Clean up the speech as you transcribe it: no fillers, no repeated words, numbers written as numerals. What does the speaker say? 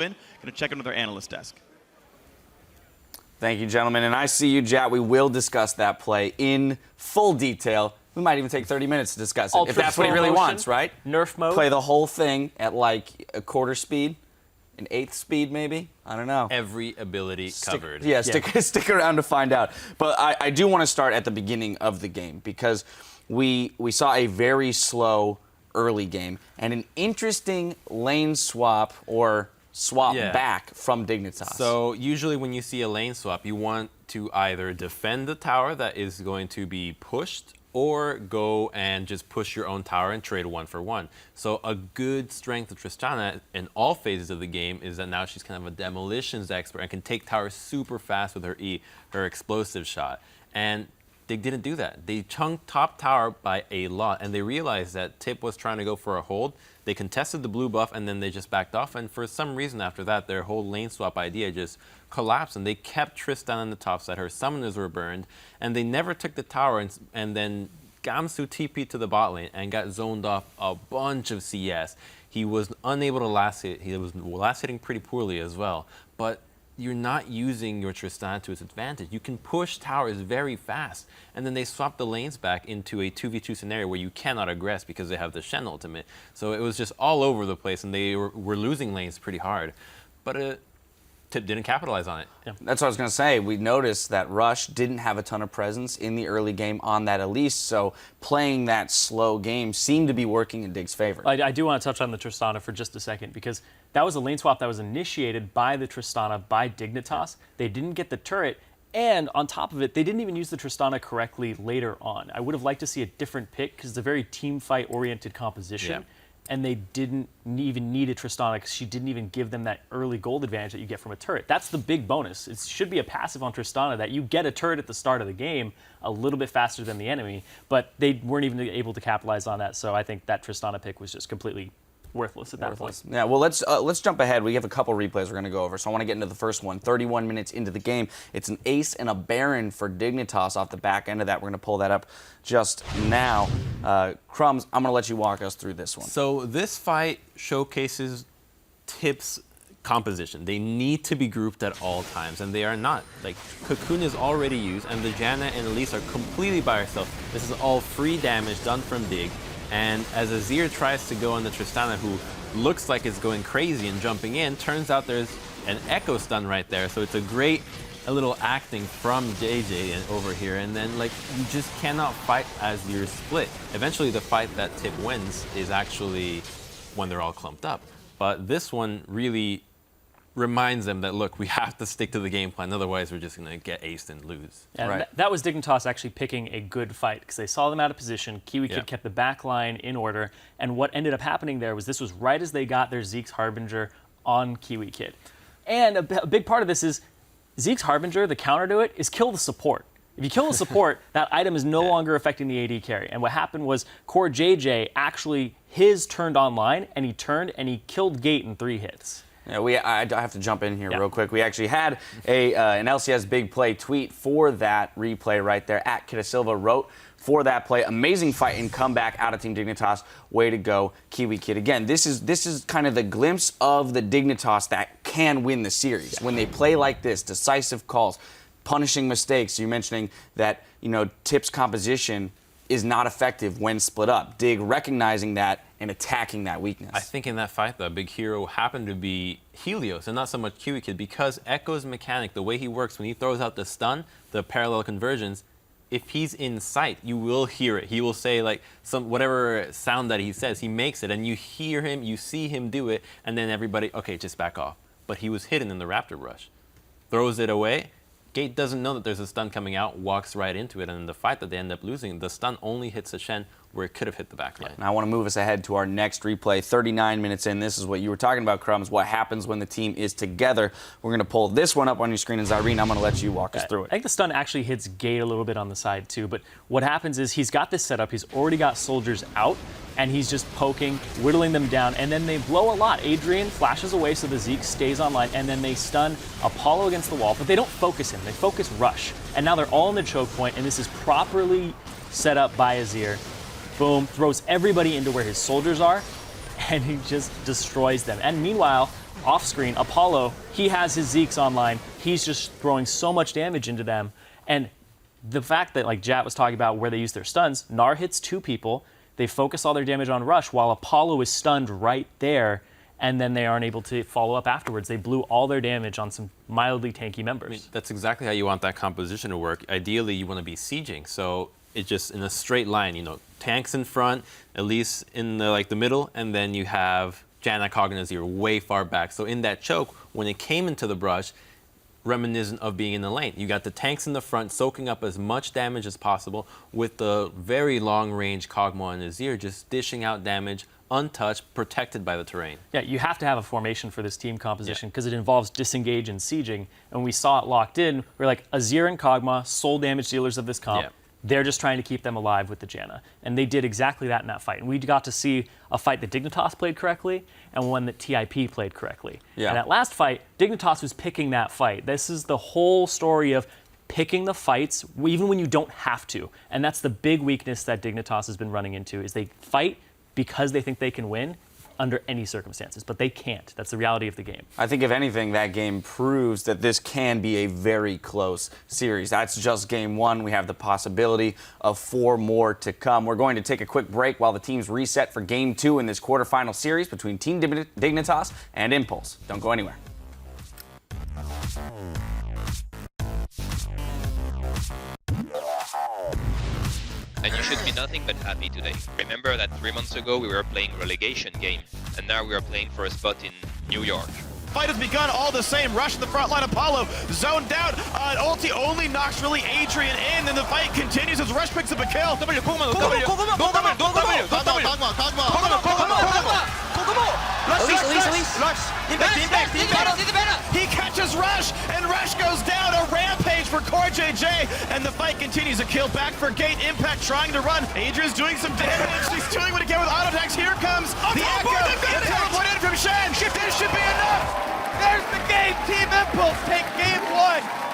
Going to check into their analyst desk. Thank you, gentlemen. And I see you, Jat. We will discuss that play in full detail. We might even take 30 minutes to discuss it, if that's what he really wants, right? Nerf mode. Play the whole thing at like a quarter speed, an eighth speed maybe? I don't know. Every ability covered. Yeah, stick around to find out. But I do want to start at the beginning of the game because we saw a very slow early game and an interesting lane swap or swap back from Dignitas. So usually when you see a lane swap, you want to either defend the tower that is going to be pushed or go and just push your own tower and trade 1-for-1. So a good strength of Tristana in all phases of the game is that now she's kind of a demolitions expert and can take towers super fast with her E, her explosive shot. And they didn't do that. They chunked top tower by a lot, and they realized that Tip was trying to go for a hold. They contested the blue buff, and then they just backed off, and for some reason after that, their whole lane swap idea just collapsed, and they kept Tristan on the top side. Her summoners were burned, and they never took the tower, and then Gamsu TP'd to the bot lane and got zoned off a bunch of CS. He was unable to last hit. He was last hitting pretty poorly as well, but you're not using your Tristan to its advantage. You can push towers very fast, and then they swap the lanes back into a 2v2 scenario where you cannot aggress because they have the Shen ultimate. So it was just all over the place, and they were losing lanes pretty hard. But Tip didn't capitalize on it. Yeah. That's what I was going to say. We noticed that Rush didn't have a ton of presence in the early game on that Elise, so playing that slow game seemed to be working in Dig's favor. I do want to touch on the Tristana for just a second, because that was a lane swap that was initiated by the Tristana by Dignitas. They didn't get the turret, and on top of it, they didn't even use the Tristana correctly later on. I would have liked to see a different pick, because it's a very team fight-oriented composition. Yeah. And they didn't even need a Tristana because she didn't even give them that early gold advantage that you get from a turret. That's the big bonus. It should be a passive on Tristana that you get a turret at the start of the game a little bit faster than the enemy, but they weren't even able to capitalize on that. So I think that Tristana pick was just completely worthless at that point. Yeah, well, let's jump ahead. We have a couple replays we're going to go over, so I want to get into the first one. 31 minutes into the game. It's an ace and a baron for Dignitas off the back end of that. We're going to pull that up just now. Crumbzz, I'm going to let you walk us through this one. So this fight showcases Tip's composition. They need to be grouped at all times, and they are not. Like, Cocoon is already used, and the Janna and Elise are completely by herself. This is all free damage done from Dig. And as Azir tries to go on the Tristana, who looks like it's going crazy and jumping in, turns out there's an Echo stun right there. So it's a little acting from JJ and over here. And then, like, you just cannot fight as you're split. Eventually, the fight that Tip wins is actually when they're all clumped up. But this one really reminds them that, look, we have to stick to the game plan, otherwise we're just going to get aced and lose. And right. That was Dignitas actually picking a good fight, because they saw them out of position. Kiwi Kid kept the back line in order, and what ended up happening there was this was right as they got their Zeke's Harbinger on Kiwi Kid. And a big part of this is Zeke's Harbinger, the counter to it, is kill the support. If you kill the support, that item is no longer affecting the AD carry. And what happened was Core JJ actually, his turned online, and he turned and he killed Gate in 3 hits. Yeah, I have to jump in here real quick. We actually had an LCS Big Play tweet for that replay right there. At Kitasilva wrote for that play. Amazing fight and comeback out of Team Dignitas. Way to go, Kiwi Kid. Again, this is kind of the glimpse of the Dignitas that can win the series. When they play like this, decisive calls, punishing mistakes. You're mentioning that, Tip's composition is not effective when split up. Dig recognizing that and attacking that weakness. I think in that fight, the big hero happened to be Helios and not so much Kiwi Kid, because Echo's mechanic, the way he works, when he throws out the stun, the parallel conversions, if he's in sight, you will hear it. He will say, like, whatever sound that he says, he makes it, and you hear him, you see him do it, and then everybody, okay, just back off. But he was hidden in the Raptor Rush. Throws it away. Gate doesn't know that there's a stun coming out, walks right into it, and in the fight that they end up losing, the stun only hits the Shen where it could have hit the back line. Now I want to move us ahead to our next replay. 39 minutes in, this is what you were talking about, Crumbzz, what happens when the team is together. We're going to pull this one up on your screen, and Zyrene, I'm going to let you walk us through it. I think the stun actually hits Gate a little bit on the side too, but what happens is he's got this set up, he's already got soldiers out, and he's just poking, whittling them down, and then they blow a lot. Adrian flashes away so the Zeke stays online, and then they stun Apollo against the wall, but they don't focus him, they focus Rush. And now they're all in the choke point, and this is properly set up by Azir. Boom, throws everybody into where his soldiers are, and he just destroys them. And meanwhile, off screen, Apollo, he has his Zeeks online. He's just throwing so much damage into them. And the fact that, like Jat was talking about where they use their stuns, Gnar hits 2 people. They focus all their damage on Rush while Apollo is stunned right there, and then they aren't able to follow up afterwards. They blew all their damage on some mildly tanky members. I mean, that's exactly how you want that composition to work. Ideally, you want to be sieging, so it's just in a straight line. You know, tanks in front, at least in the middle, and then you have Janna Cognizir way far back. So in that choke, when it came into the brush, reminiscent of being in the lane. You got the tanks in the front soaking up as much damage as possible with the very long-range Kog'Maw and Azir just dishing out damage untouched, protected by the terrain. Yeah, you have to have a formation for this team composition because it involves disengage and sieging. And we saw it locked in. We're like, Azir and Kog'Maw, sole damage dealers of this comp. Yeah. They're just trying to keep them alive with the Janna. And they did exactly that in that fight. And we got to see a fight that Dignitas played correctly and one that TIP played correctly. Yeah. And that last fight, Dignitas was picking that fight. This is the whole story of picking the fights even when you don't have to. And that's the big weakness that Dignitas has been running into, is they fight because they think they can win under any circumstances, but they can't. That's the reality of the game. I think, if anything, that game proves that this can be a very close series. That's just game 1. We have the possibility of 4 more to come. We're going to take a quick break while the teams reset for game 2 in this quarterfinal series between Team Dignitas and Impulse. Don't go anywhere. And you should be nothing but happy today. Remember that 3 months ago we were playing relegation game, and now we are playing for a spot in New York. Fight has begun all the same. Rush in the front line. Apollo zoned out. Ulti only knocks really Adrian in, and the fight continues as Rush picks up a kill. He catches Rush, and Rush goes down. A rampage for CoreJJ, and the fight continues. A kill back for Gate. Impact trying to run. Adrian's doing some damage. He's doing what he can with auto attacks. Here comes the Echo. Teleport in from Shen. Shift in should be enough. There's the game. Team Impulse take game 1.